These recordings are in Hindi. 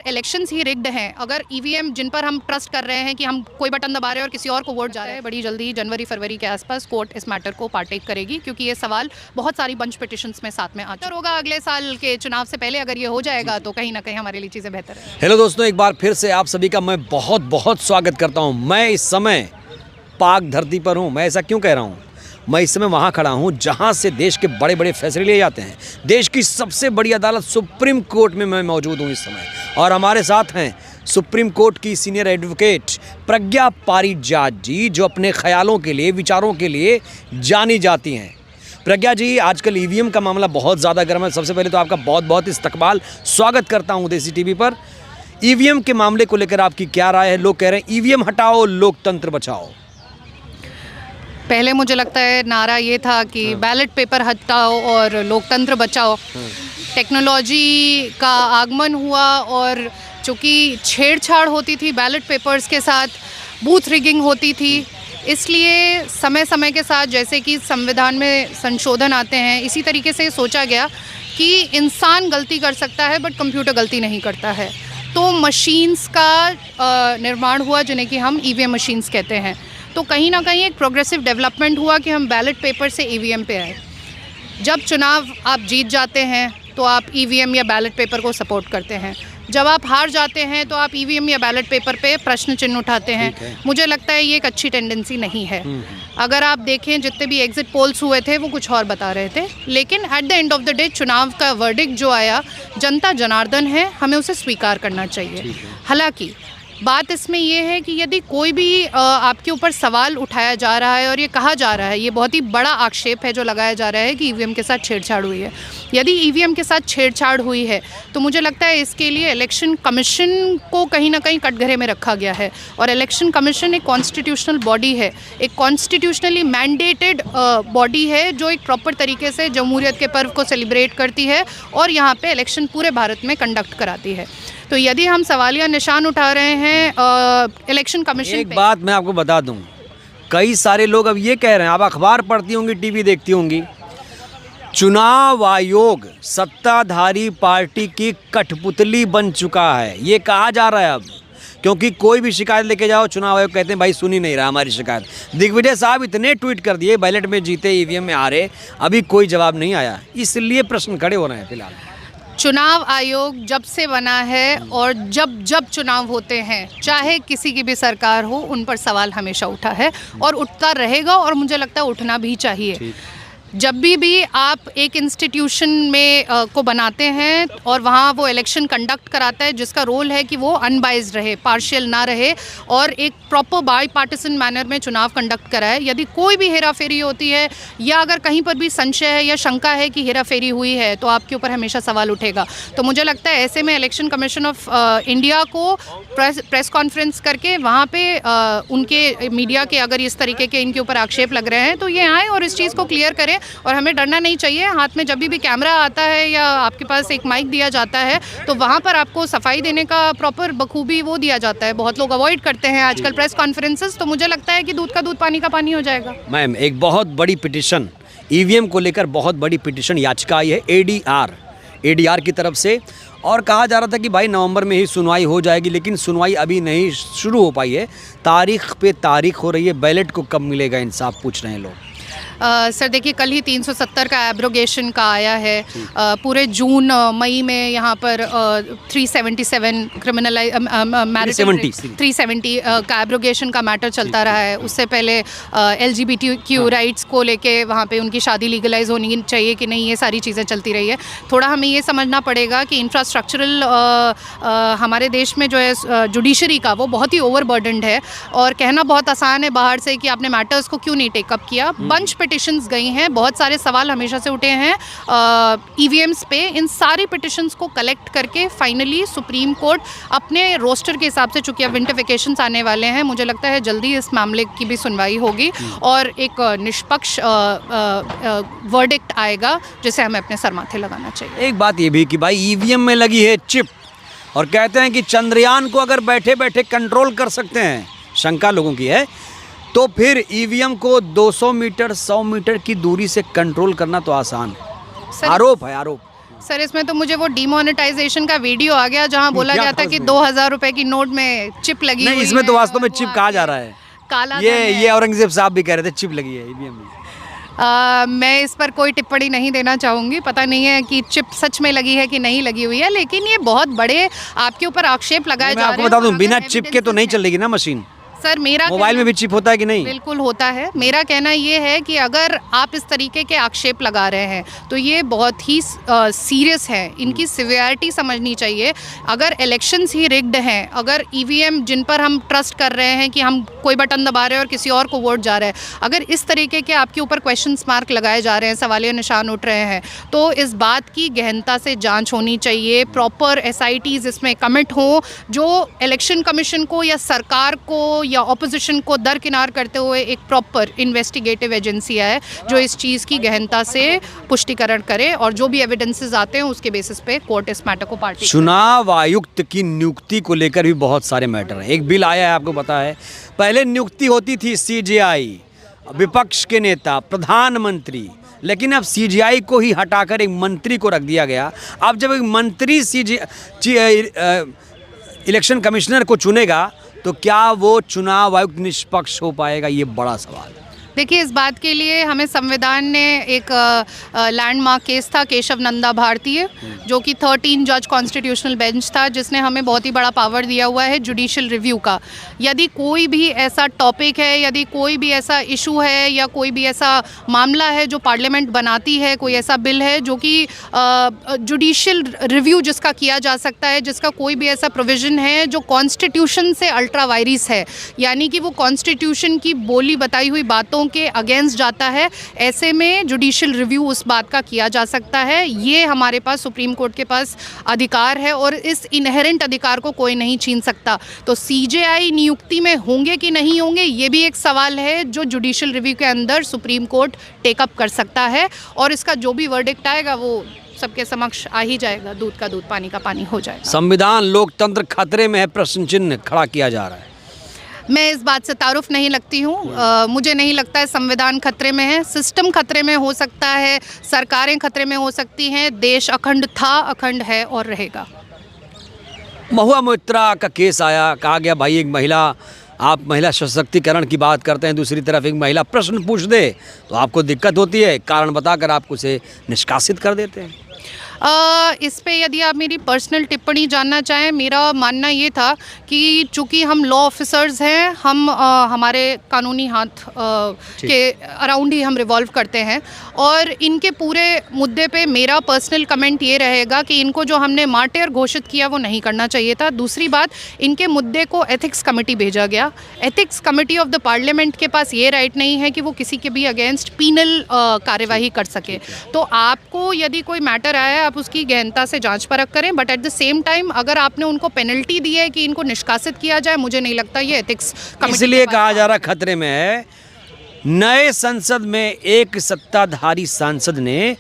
इलेक्शंस ही रिग्ड हैं, अगर ईवीएम जिन पर हम ट्रस्ट कर रहे हैं कि हम कोई बटन दबा रहे हैं और किसी और को वोट जा रहा है, बड़ी जल्दी जनवरी फरवरी के आसपास कोर्ट इस मैटर को पार्टेक करेगी, क्योंकि ये सवाल बहुत सारी बंच पिटिशंस में साथ में आता होगा। अगले साल के चुनाव से पहले अगर ये हो जाएगा तो कहीं ना कहीं हमारे लिए चीज़ें बेहतर है। हेलो दोस्तों, एक बार फिर से आप सभी का मैं बहुत बहुत स्वागत करता हूं। मैं इस समय पाक धरती पर हूं। मैं ऐसा क्यों कह रहा हूं? मैं इस समय वहां खड़ा हूं जहां से देश के बड़े बड़े फैसले लिए जाते हैं। देश की सबसे बड़ी अदालत सुप्रीम कोर्ट में मैं मौजूद हूं इस समय, और हमारे साथ हैं सुप्रीम कोर्ट की सीनियर एडवोकेट प्रज्ञा पारिजात जी, जो अपने ख्यालों के लिए, विचारों के लिए जानी जाती हैं। प्रज्ञा जी, आजकल ईवीएम का मामला बहुत ज़्यादा गर्म है। सबसे पहले तो आपका बहुत बहुत इस्तकबाल, स्वागत करता हूं देसी टीवी पर। ईवीएम के मामले को लेकर आपकी क्या राय है? लोग कह रहे हैं ईवीएम हटाओ, लोकतंत्र बचाओ। पहले मुझे लगता है नारा ये था कि बैलेट पेपर हटाओ और लोकतंत्र बचाओ। टेक्नोलॉजी का आगमन हुआ और चूँकि छेड़छाड़ होती थी बैलेट पेपर्स के साथ, बूथ रिगिंग होती थी, इसलिए समय समय के साथ जैसे कि संविधान में संशोधन आते हैं, इसी तरीके से सोचा गया कि इंसान गलती कर सकता है बट कंप्यूटर गलती नहीं करता है। तो मशीन्स का निर्माण हुआ जिन्हें कि हम ईवीएम मशीन्स कहते हैं। तो कहीं ना कहीं एक प्रोग्रेसिव डेवलपमेंट हुआ कि हम बैलेट पेपर से ईवीएम पे आए। जब चुनाव आप जीत जाते हैं तो आप ईवीएम या बैलेट पेपर को सपोर्ट करते हैं, जब आप हार जाते हैं तो आप ईवीएम या बैलेट पेपर पे प्रश्न चिन्ह उठाते हैं। मुझे लगता है ये एक अच्छी टेंडेंसी नहीं है। अगर आप देखें जितने भी एग्जिट पोल्स हुए थे वो कुछ और बता रहे थे, लेकिन at the end of the day चुनाव का वर्डिक्ट जो आया, जनता जनार्दन है, हमें उसे स्वीकार करना चाहिए। हालांकि बात इसमें यह है कि यदि कोई भी आपके ऊपर सवाल उठाया जा रहा है और ये कहा जा रहा है, ये बहुत ही बड़ा आक्षेप है जो लगाया जा रहा है कि ईवीएम के साथ छेड़छाड़ हुई है। यदि ईवीएम के साथ छेड़छाड़ हुई है तो मुझे लगता है इसके लिए इलेक्शन कमीशन को कहीं ना कहीं कटघरे में रखा गया है। और इलेक्शन कमीशन एक कॉन्स्टिट्यूशनल बॉडी है, एक कॉन्स्टिट्यूशनली मैंडेटेड बॉडी है जो एक प्रॉपर तरीके से जमहूरियत के पर्व को सेलिब्रेट करती है और यहाँ पे इलेक्शन पूरे भारत में कंडक्ट कराती है। तो यदि हम सवालिया निशान उठा रहे हैं इलेक्शन कमीशन, एक बात मैं आपको बता दूं, कई सारे लोग अब ये कह रहे हैं, आप अखबार पढ़ती होंगी, टीवी देखती होंगी, चुनाव आयोग सत्ताधारी पार्टी की कठपुतली बन चुका है। ये कहा जा रहा है अब, क्योंकि कोई भी शिकायत लेके जाओ चुनाव आयोग कहते हैं भाई सुन ही नहीं रहा हमारी शिकायत। दिग्विजय साहब इतने ट्वीट कर दिए, बैलेट में जीते ईवीएम में हारे, अभी कोई जवाब नहीं आया, इसलिए प्रश्न खड़े हो रहे हैं। फिलहाल चुनाव आयोग जब से बना है और जब जब चुनाव होते हैं, चाहे किसी की भी सरकार हो, उन पर सवाल हमेशा उठा है और उठता रहेगा, और मुझे लगता है उठना भी चाहिए। जब भी आप एक इंस्टीट्यूशन में को बनाते हैं और वहाँ वो इलेक्शन कंडक्ट कराता है जिसका रोल है कि वो अनबाइज्ड रहे, पार्शियल ना रहे और एक प्रॉपर बाई पार्टिसन मैनर में चुनाव कंडक्ट कराए। यदि कोई भी हेराफेरी होती है या अगर कहीं पर भी संशय है या शंका है कि हेराफेरी हुई है तो आपके ऊपर हमेशा सवाल उठेगा। तो मुझे लगता है ऐसे में इलेक्शन कमीशन ऑफ इंडिया को प्रेस कॉन्फ्रेंस करके वहाँ पे उनके मीडिया के अगर इस तरीके के इनके ऊपर आक्षेप लग रहे हैं तो ये आए और इस चीज़ को क्लियर करें। और हमें डरना नहीं चाहिए। हाथ में जब भी कैमरा आता है या आपके पास एक माइक दिया जाता है तो वहाँ पर आपको सफाई देने का प्रॉपर बखूबी वो दिया जाता है। बहुत लोग अवॉइड करते हैं आजकल प्रेस कॉन्फ्रेंसेस, तो मुझे लगता है कि दूध का दूध पानी का पानी हो जाएगा। मैम, एक बहुत बड़ी पिटिशन ईवीएम को लेकर, बहुत बड़ी पिटिशन याचिका आई है एडीआर की तरफ से, और कहा जा रहा था कि भाई नवंबर में ही सुनवाई हो जाएगी, लेकिन सुनवाई अभी नहीं शुरू हो पाई है। तारीख पे तारीख हो रही है, बैलेट को कब मिलेगा इंसाफ, पूछ रहे हैं लोग। सर देखिए, कल ही 370 का एब्रोगेशन का आया है। पूरे जून मई में यहाँ पर 377 क्रिमिनलाइज मैरिज 370 का एब्रोगेशन का मैटर चलता रहा है। उससे पहले LGBTQ राइट्स को लेके वहाँ पे उनकी शादी लीगलाइज होनी चाहिए कि नहीं, ये सारी चीज़ें चलती रही है। थोड़ा हमें ये समझना पड़ेगा कि इंफ्रास्ट्रक्चरल हमारे देश में जो है जुडिशरी का, वो बहुत ही ओवरबर्डनड है। और कहना बहुत आसान है बाहर से कि आपने मैटर्स को क्यों नहीं टेकअप किया। बंच पिटिशंस गई हैं, बहुत सारे सवाल हमेशा से उठे हैं ईवीएम्स पे। इन सारी पिटिशंस को कलेक्ट करके फाइनली सुप्रीम कोर्ट अपने रोस्टर के हिसाब से, चूँकि अब विंटर वेकेशंस आने वाले हैं, मुझे लगता है जल्दी इस मामले की भी सुनवाई होगी और एक निष्पक्ष वर्डिक्ट आएगा जिसे हमें अपने सर माथे लगाना चाहिए। एक बात ये भी कि भाई ईवीएम में लगी है चिप, और कहते हैं कि चंद्रयान को अगर बैठे बैठे कंट्रोल कर सकते हैं, शंका लोगों की है, तो फिर ईवीएम को 200 मीटर 100 मीटर की दूरी से कंट्रोल करना तो आसान है। आरोप है, आरोप। सर इसमें तो मुझे वो डीमोनेटाइजेशन का वीडियो आ गया जहां बोला क्या गया था था कि उसमें? 2000 रुपए की नोट में चिप लगी नहीं, हुई इसमें है तो वास्तव में और चिप वो कहा आगे जा रहा है। काला धन ये औरंगजेब साहब भी कह रहे थे चिप लगी है ईवीएम में। मैं इस पर कोई टिप्पणी नहीं देना चाहूँगी। पता नहीं है कि चिप सच में लगी है कि नहीं लगी हुई है, लेकिन ये बहुत बड़े आपके ऊपर आक्षेप लगाए मैं जा रहे आपको हैं। बता और दूं अगर बिना चिप के तो नहीं evidences चलेगी ना मशीन। हैं- सर मेरा मोबाइल में भी चिप होता है कि नहीं? बिल्कुल होता है। मेरा कहना ये है कि अगर आप इस तरीके के आक्षेप लगा रहे हैं तो ये बहुत ही सीरियस है, इनकी सिवियरिटी समझनी चाहिए। अगर इलेक्शंस ही रिग्ड हैं, अगर ईवीएम जिन पर हम ट्रस्ट कर रहे हैं कि हम कोई बटन दबा रहे हैं और किसी और को वोट जा रहा है, अगर इस तरीके के आपके ऊपर क्वेश्चन मार्क लगाए जा रहे हैं, सवालिया निशान उठ रहे हैं, तो इस बात की गहनता से जांच होनी चाहिए। प्रॉपर एसआईटीज इसमें कमिट हो, जो इलेक्शन कमीशन को या सरकार को या ऑपोजिशन को दरकिनार करते हुए एक प्रॉपर इन्वेस्टिगेटिव एजेंसी है जो इस चीज़ की गहनता से पुष्टिकरण करे और जो भी एविडेंसेस आते हैं उसके बेसिस पे कोर्ट इस मैटर को पार्टी चुनाव आयुक्त की नियुक्ति को लेकर भी बहुत सारे मैटर हैं। एक बिल आया है, आपको पता है, पहले नियुक्ति होती थी सीजेआई, विपक्ष के नेता, प्रधानमंत्री, लेकिन अब सीजेआई को ही हटाकर एक मंत्री को रख दिया गया। अब जब एक मंत्री इलेक्शन कमिश्नर को चुनेगा तो क्या वो चुनाव आयुक्त निष्पक्ष हो पाएगा, ये बड़ा सवाल है। देखिए इस बात के लिए हमें संविधान ने एक लैंडमार्क केस था केशव नंदा भारतीय, जो कि 13 जज कॉन्स्टिट्यूशनल बेंच था, जिसने हमें बहुत ही बड़ा पावर दिया हुआ है जुडिशियल रिव्यू का। यदि कोई भी ऐसा टॉपिक है, यदि कोई भी ऐसा इशू है या कोई भी ऐसा मामला है जो पार्लियामेंट बनाती है, कोई ऐसा बिल है जो कि जुडिशियल रिव्यू जिसका किया जा सकता है, जिसका कोई भी ऐसा प्रोविज़न है जो कॉन्स्टिट्यूशन से अल्ट्रा वायरिस है, यानी कि वो कॉन्स्टिट्यूशन की बोली बताई हुई बातों के अगेंस्ट जाता है, ऐसे में जुडिशियल रिव्यू उस बात का किया जा सकता है। ये हमारे पास सुप्रीम कोर्ट के पास अधिकार है और इस इनहेरेंट अधिकार को कोई नहीं छीन सकता। तो सीजेआई नियुक्ति में होंगे कि नहीं होंगे, ये भी एक सवाल है जो जुडिशियल रिव्यू के अंदर सुप्रीम कोर्ट टेकअप कर सकता है और इसका जो भी वर्डिक्ट आएगा वो सबके समक्ष आ ही जाएगा। दूध का दूध, पानी का पानी हो जाएगा। संविधान लोकतंत्र खतरे में है, प्रश्न चिन्ह खड़ा किया जा रहा है। मैं इस बात से तारुफ नहीं लगती हूँ। मुझे नहीं लगता है संविधान खतरे में है। सिस्टम खतरे में हो सकता है, सरकारें खतरे में हो सकती हैं। देश अखंड था, अखंड है और रहेगा। महुआ मोइत्रा का केस आया, कहा गया भाई एक महिला, आप महिला सशक्तिकरण की बात करते हैं, दूसरी तरफ एक महिला प्रश्न पूछ दे तो आपको दिक्कत होती है, कारण बताकर आप उसे निष्कासित कर देते हैं। इस पे यदि आप मेरी पर्सनल टिप्पणी जानना चाहें, मेरा मानना ये था कि चूँकि हम लॉ ऑफिसर्स हैं, हम हमारे कानूनी हाथ के अराउंड ही हम रिवॉल्व करते हैं और इनके पूरे मुद्दे पे मेरा पर्सनल कमेंट ये रहेगा कि इनको जो हमने मार्टियर घोषित किया वो नहीं करना चाहिए था। दूसरी बात, इनके मुद्दे को एथिक्स कमेटी भेजा गया। Ethics committee of the parliament के पास ये राइट नहीं है कि वो किसी के भी अगेंस्ट पीनल कार्यवाही कर सके। तो आपको यदि कोई मैटर आया, आप उसकी गहनता से जांच परख करें, but at the same time अगर आपने उनको पेनल्टी दी है कि इनको निष्कासित किया जाए, मुझे नहीं लगता ये एथिक्स कमेटी इसलिए कहा जा रहा खतरे में है। नए संसद में एक सत्ताधारी सांसद ने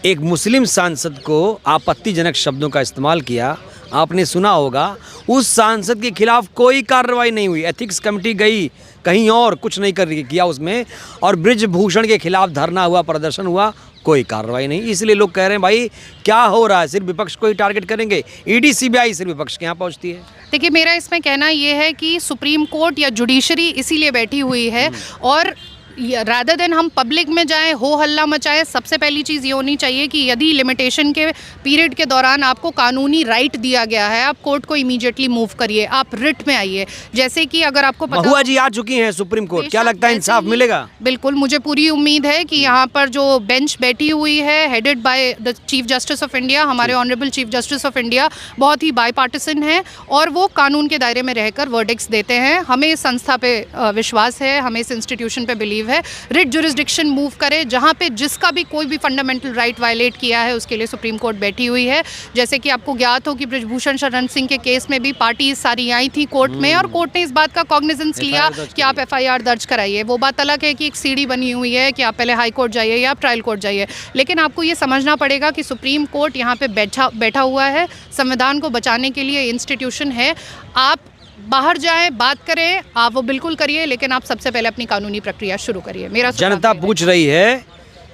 एक मुस्लिम सांसद को आपत्तिजनक शब्दों का इस्तेमाल किया, आपने सुना होगा। उस सांसद के खिलाफ कोई कार्रवाई नहीं हुई, एथिक्स कमेटी गई कहीं और, कुछ नहीं किया उसमें, और ब्रिजभूषण के खिलाफ धरना हुआ, प्रदर्शन हुआ, कोई कार्रवाई नहीं। इसलिए लोग कह रहे हैं भाई क्या हो रहा है, सिर्फ विपक्ष को ही टारगेट करेंगे। ईडी सीबीआई सिर्फ विपक्ष के यहाँ पहुँचती है। देखिए मेरा इसमें कहना ये है कि सुप्रीम कोर्ट या जुडिशरी इसीलिए बैठी हुई है और रादर देन हम पब्लिक में जाएं, हो हल्ला मचाएं, सबसे पहली चीज़ ये होनी चाहिए कि यदि लिमिटेशन के पीरियड के दौरान आपको कानूनी राइट दिया गया है, आप कोर्ट को इमीडिएटली मूव करिए, आप रिट में आइए। जैसे कि अगर आपको पता, महुआ जी आ चुकी हैं सुप्रीम कोर्ट, क्या लगता है इंसाफ मिलेगा? बिल्कुल, मुझे पूरी उम्मीद है कि यहाँ पर जो बेंच बैठी हुई है headed by the chief justice of India, हमारे honourable chief justice of India बहुत ही बाईपार्टिसन है और वो कानून के दायरे में रहकर वर्डिक्ट्स देते हैं। हमें इस संस्था पे विश्वास है, हमें इस इंस्टीट्यूशन पे बिलीव है। रिट जुरिस्डिक्शन मूव करे, जहाँ पे जिसका भी कोई भी फंडामेंटल राइट वायलेट किया है उसके लिए सुप्रीम कोर्ट बैठी हुई है। जैसे कि आपको ज्ञात हो कि ब्रिजभूषण शरण सिंह के केस में भी पार्टीज सारी आई थी कोर्ट में और कोर्ट ने इस बात का कॉग्निजेंस लिया कि आप FIR दर्ज कराइए। वो बात अलग है कि एक सीढ़ी बनी हुई है कि आप पहले हाई कोर्ट जाइए या आप ट्रायल कोर्ट जाइए, लेकिन आपको ये समझना पड़ेगा कि सुप्रीम कोर्ट यहाँ पे बैठा हुआ है, संविधान को बचाने के लिए इंस्टीट्यूशन है। आप बाहर जाएं, बात करें, आप वो बिल्कुल करिए, लेकिन आप सबसे पहले अपनी कानूनी प्रक्रिया शुरू करिए। मेरा जनता पूछ रही है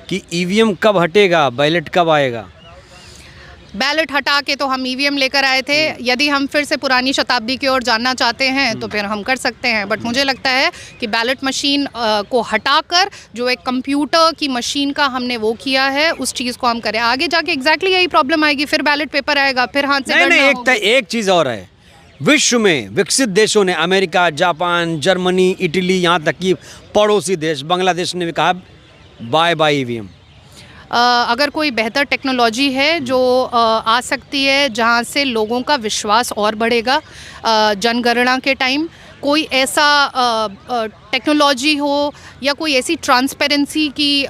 कि ईवीएम कब हटेगा, बैलेट कब आएगा? बैलेट हटा के तो हम ईवीएम लेकर आए थे। यदि हम फिर से पुरानी शताब्दी की ओर जानना चाहते हैं तो फिर हम कर सकते हैं, बट मुझे लगता है कि बैलेट मशीन को हटाकर जो एक कंप्यूटर की मशीन का हमने वो किया है, उस चीज़ को हम करें। आगे जाके एग्जैक्टली यही प्रॉब्लम आएगी, फिर बैलेट पेपर आएगा, फिर हाथ से नहीं, गणना होगी। एक चीज़ और है, विश्व में विकसित देशों ने, अमेरिका, जापान, जर्मनी, इटली, यहाँ तक कि पड़ोसी देश बांग्लादेश ने भी कहा बाय बाय ईवीएम। अगर कोई बेहतर टेक्नोलॉजी है जो आ सकती है, जहाँ से लोगों का विश्वास और बढ़ेगा, जनगणना के टाइम कोई ऐसा टेक्नोलॉजी हो या कोई ऐसी ट्रांसपेरेंसी की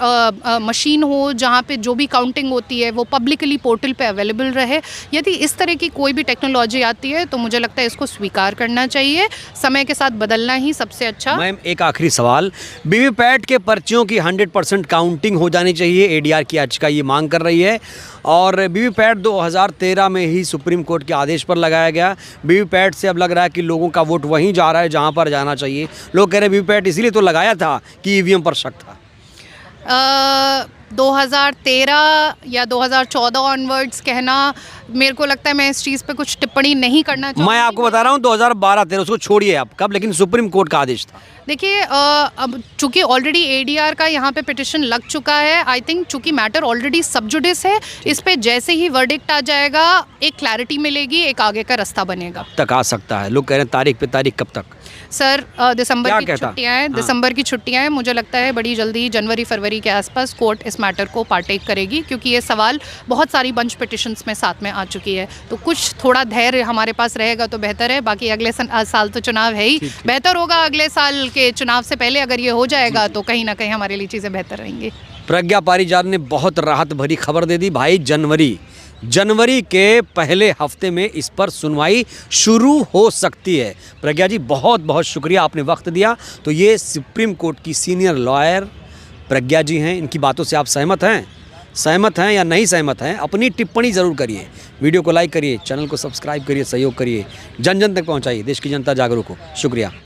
मशीन हो जहाँ पे जो भी काउंटिंग होती है वो पब्लिकली पोर्टल पे अवेलेबल रहे। यदि इस तरह की कोई भी टेक्नोलॉजी आती है तो मुझे लगता है इसको स्वीकार करना चाहिए, समय के साथ बदलना ही सबसे अच्छा। मैम एक आखिरी सवाल, वीवीपैट के पर्चियों की 100% काउंटिंग हो जानी चाहिए, एडीआर की याचिका ये मांग कर रही है। और वीवीपैट 2013 में ही सुप्रीम कोर्ट के आदेश पर लगाया गया। वीवीपैट से अब लग रहा है कि लोगों का वोट वहीं जा रहा है जहाँ पर जाना चाहिए। लोग कह रहे हैं वीवीपैट इसीलिए तो लगाया था कि ईवीएम पर शक था। 2013 या 2014 ऑनवर्ड्स कहना, मेरे को लगता है मैं इस चीज़ पे कुछ टिप्पणी नहीं करना चाहूँगी। मैं आपको बता रहा हूँ 2012-13 उसको छोड़िए आप कब, लेकिन सुप्रीम कोर्ट का आदेश था। देखिए अब चूंकि ऑलरेडी एडीआर का यहाँ पे पिटिशन लग चुका है, आई थिंक चूंकि मैटर ऑलरेडी सब जुडिस है, इस पे जैसे ही वर्डिक्ट आ जाएगा एक क्लैरिटी मिलेगी, एक आगे का रास्ता बनेगा। तक आ सकता है, लोग कह रहे हैं तारीख पे तारीख, कब तक? सर दिसंबर क्या की कहता? छुट्टियां हैं, हाँ। दिसंबर की छुट्टियां हैं, मुझे लगता है बड़ी जल्दी जनवरी फरवरी के आसपास कोर्ट इस मैटर को पार्टेक करेगी, क्योंकि ये सवाल बहुत सारी बंच पिटिशंस में साथ में आ चुकी है। तो कुछ थोड़ा धैर्य हमारे पास रहेगा तो बेहतर है। बाकी अगले साल तो चुनाव है ही, बेहतर होगा अगले साल के चुनाव से पहले अगर ये हो जाएगा तो कहीं ना कहीं हमारे लिए चीज़ें बेहतर रहेंगी। प्रज्ञा पारिजात ने बहुत राहत भरी खबर दे दी भाई, जनवरी के पहले हफ्ते में इस पर सुनवाई शुरू हो सकती है। प्रज्ञा जी बहुत बहुत शुक्रिया, आपने वक्त दिया। तो ये सुप्रीम कोर्ट की सीनियर लॉयर प्रज्ञा जी हैं, इनकी बातों से आप सहमत हैं या नहीं सहमत हैं? अपनी टिप्पणी ज़रूर करिए, वीडियो को लाइक करिए, चैनल को सब्सक्राइब करिए, सहयोग करिए, जन जन तक पहुंचाइए, देश की जनता जागरूक हो। शुक्रिया।